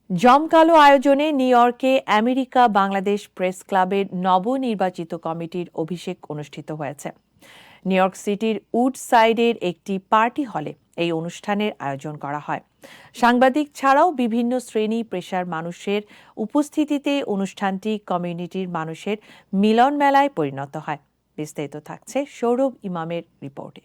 জমকালো আয়োজনে নিউ ইয়র্কে আমেরিকা বাংলাদেশ প্রেস ক্লাবের নবনির্বাচিত কমিটির অভিষেক অনুষ্ঠিত হয়েছে। নিউ ইয়র্ক সিটির উডসাইডের একটি পার্টি হলে এই অনুষ্ঠানের আয়োজন করা হয়। সাংবাদিক ছাড়াও বিভিন্ন শ্রেণী পেশার মানুষের উপস্থিতিতে অনুষ্ঠানটি কমিউনিটির মানুষের মিলন মেলায় পরিণত হয়। বিস্তারিত থাকছে সৌরভ ইমামের রিপোর্টে।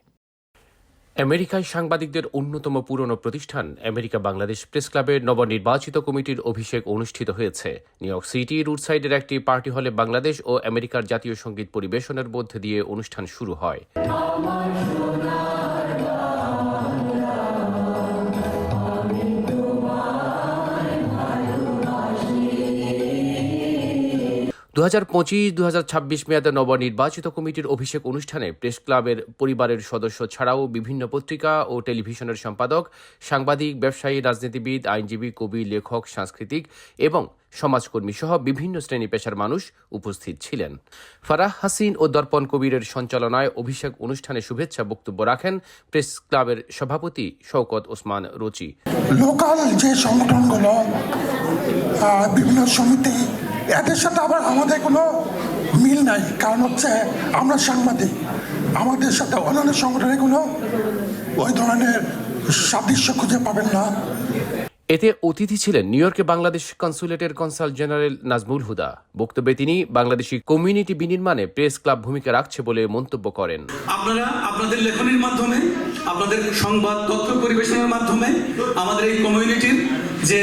আমেরিকায় সাংবাদিকদের অন্যতম পুরনো প্রতিষ্ঠান আমেরিকা বাংলাদেশ প্রেস ক্লাবের নবনির্বাচিত কমিটির অভিষেক অনুষ্ঠিত হয়েছে। নিউ ইয়র্ক সিটির উডসাইডের একটি পার্টি হলে বাংলাদেশ ও আমেরিকার জাতীয় সঙ্গীত পরিবেশনের মধ্যে দিয়ে অনুষ্ঠান শুরু হয়। 2025-2026 মেয়াদে নবনির্বাচিত কমিটির অভিষেক অনুষ্ঠানে প্রেস ক্লাবের পরিবারের সদস্য ছাড়াও বিভিন্ন পত্রিকা ও টেলিভিশনের সম্পাদক, সাংবাদিক, ব্যবসায়ী, রাজনীতিবিদ, আইনজীবী, কবি, লেখক, সাংস্কৃতিক এবং সমাজকর্মী সহ বিভিন্ন শ্রেণী পেশার মানুষ উপস্থিত ছিলেন। ফারাহ হাসিন ও দর্পণ কবিরের সঞ্চালনায় অভিষেক অনুষ্ঠানে শুভেচ্ছা বক্তব্য রাখেন প্রেস ক্লাবের সভাপতি শওকত ওসমান রুচি। লোকাল যে সংগঠনগুলো, বিভিন্ন সমিতি, এদের সাথে আবার আমাদের কোনো মিল নাই, কারণ হচ্ছে আমরা সাংবাদিক, আমাদের সাথে অন্যান্য সংগঠনের কোনো ওই ধরনের সাদৃশ্য খুঁজে পাবেন না। এতে অতিথি ছিলেন নিউ ইয়র্কে বাংলাদেশ কনসুলেটের কনসাল জেনারেল নাজমুল হুদা। বক্তব্যে তিনি বাংলাদেশি কমিউনিটি বিনির্মাণে প্রেস ক্লাব ভূমিকা রাখছে বলে মন্তব্য করেন। আপনারা আপনাদের লেখনীর মাধ্যমে, আপনাদের সংবাদ তথ্য পরিবেশনের মাধ্যমে আমাদের এই কমিউনিটির যে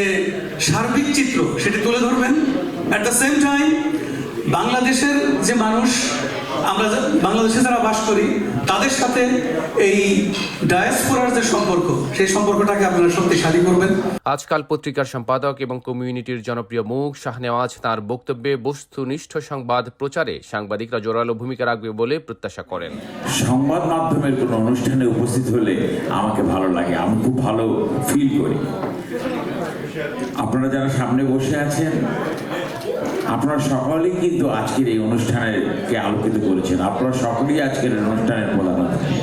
সার্বিক চিত্র সেটি তুলে ধরবেন। অ্যাট দ্য সেম টাইম বাংলাদেশের যে মানুষ, আমরা বাংলাদেশে যারা বাস করি, তাদের সাথে এই ডায়াসপোরার যে সম্পর্ক, সেই সম্পর্কটাকে আপনারা শক্তিশালী করবেন। আজকাল পত্রিকার সম্পাদক এবং কমিউনিটির জনপ্রিয় মুখ শাহনেওয়াজ তাঁর বক্তব্যে বস্তুনিষ্ঠ সংবাদ প্রচারে সাংবাদিকরা জোরালো ভূমিকা রাখবে বলে প্রত্যাশা করেন। সংবাদ মাধ্যমের কোনো অনুষ্ঠানে উপস্থিত হলে আমাকে ভালো লাগে, আমি খুব ভালো ফিল করি। আপনারা যারা সামনে বসে আছেন, আপনারা সকলেই কিন্তু আজকের এই অনুষ্ঠানকে আলোকিত করেছেন। আপনারা সকলেই আজকের অনুষ্ঠানের প্রধান অতিথি।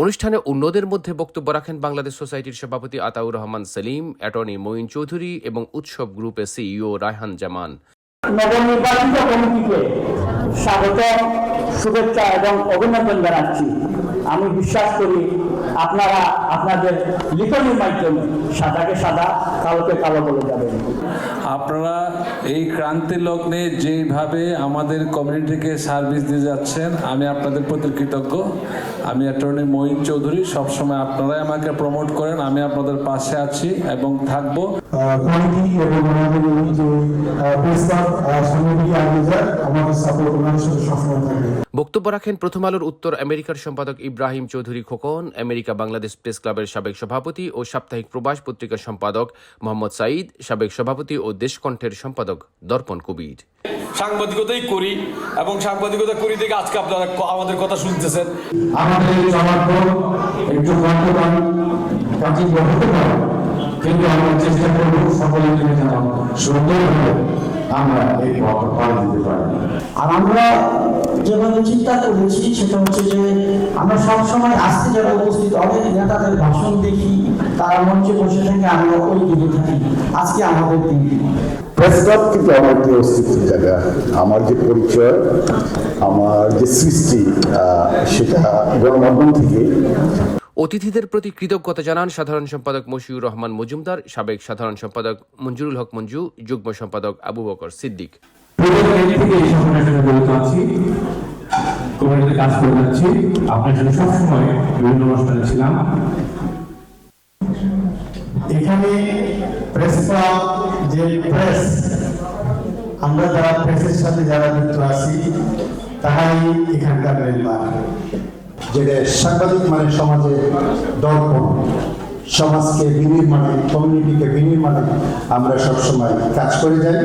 অনুষ্ঠানে অন্যদের মধ্যে বক্তব্য রাখেন বাংলাদেশ সোসাইটির সভাপতি আতাউর রহমান সেলিম, অ্যাটর্নি মঈন চৌধুরী এবং উৎসব গ্রুপের সিইও রায়হান জামান। নবনির্বাচিত কমিটিকে স্বাগত, শুভেচ্ছা এবং অভিনন্দন জানাচ্ছি। আমি বিশ্বাস করি আপনারা আপনাদের লিখনের মাধ্যমে সাদাকে সাদা, কালোকে কালো বলে যাবেন। আপনারা এই ক্রান্তি লগ্নে যেভাবে আমাদের কমিউনিটিকে সার্ভিস দিয়ে যাচ্ছেন, আমি আপনাদের প্রতি কৃতজ্ঞ। আমি অ্যাটর্নি মঈন চৌধুরী, সবসময় আপনারাই আমাকে প্রমোট করেন, আমি আপনাদের পাশে আছি এবং থাকবো। বক্তব্য রাখেন প্রথম আলোর উত্তর আমেরিকার সম্পাদক ইব্রাহিম চৌধুরী খোকন, আমেরিকা বাংলাদেশ প্রেস ক্লাবের সাবেক সভাপতি ও সাপ্তাহিক প্রবাস পত্রিকার সম্পাদক মোহাম্মদ সাঈদ, সাবেক সভাপতি ও দেশকণ্ঠের সম্পাদক দর্পণ কবির। সাংবাদিকতাই করি এবং সাংবাদিকতা করি থেকে আজকে আপনারা আমাদের কথা শুনতেছেন। আমাদের কিন্তু আমরা চেষ্টা করবো সকলের জন্য যেন সুন্দরভাবে আমরা এই পথ পাড়ি দিতে পারি। আর আমরা যেভাবে চিন্তা করেছি সেটা হচ্ছে যে আমরা সবসময় আসতে যারা উপস্থিত, অনেক নেতাদের ভাষণ দেখি, তারা মঞ্চে বসে থেকে আমরা ওই দিকে থাকি। আজকে আমাদের দিন প্রেস ক্লাব কিন্তু আমার যে অস্তিত্বের জায়গা, আমার যে পরিচয়, আমার যে সৃষ্টি, সেটা গণমাধ্যম থেকে। অতিথিদের প্রতি কৃতজ্ঞতা জানান সাধারণ সম্পাদক মশিউর রহমান মজুমদার, সাবেক সাধারণ সম্পাদক মঞ্জুরুল হক মঞ্জু, যুগ্ম সম্পাদক আবু বকর সিদ্দিক। এখানে প্রেস ক্লাব যে প্রেস, আমরা যারা প্রেসের সাথে যারা যুক্ত আছি তারাই এখানকার মেম্বার। যেটা সাংবাদিক মানে সমাজের দর্পণ, সমাজকে বিনির্মাণে, কমিউনিটিকে বিনির্মাণে আমরা সবসময় কাজ করে যাই।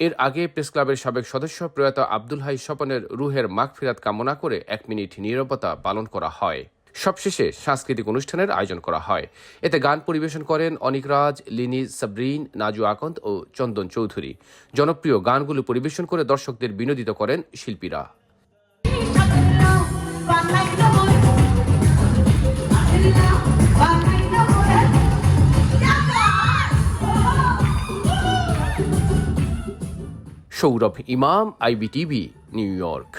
এর আগে প্রেস ক্লাবের সাবেক সদস্য প্রয়াত আব্দুল হাই স্বপনের রুহের মাগফিরাত কামনা করে 1 মিনিট নীরবতা পালন করা হয়। সবশেষে সাংস্কৃতিক অনুষ্ঠানের আয়োজন করা হয়। এতে গান পরিবেশন করেন অনিক রাজ, লিনি, সাবরিন, নাজু আকন্দ ও চন্দন চৌধুরী। জনপ্রিয় গানগুলো পরিবেশন করে দর্শকদের বিনোদিত করেন শিল্পীরা। সৌরভ ইমাম, IBTV, নিউ ইয়র্ক।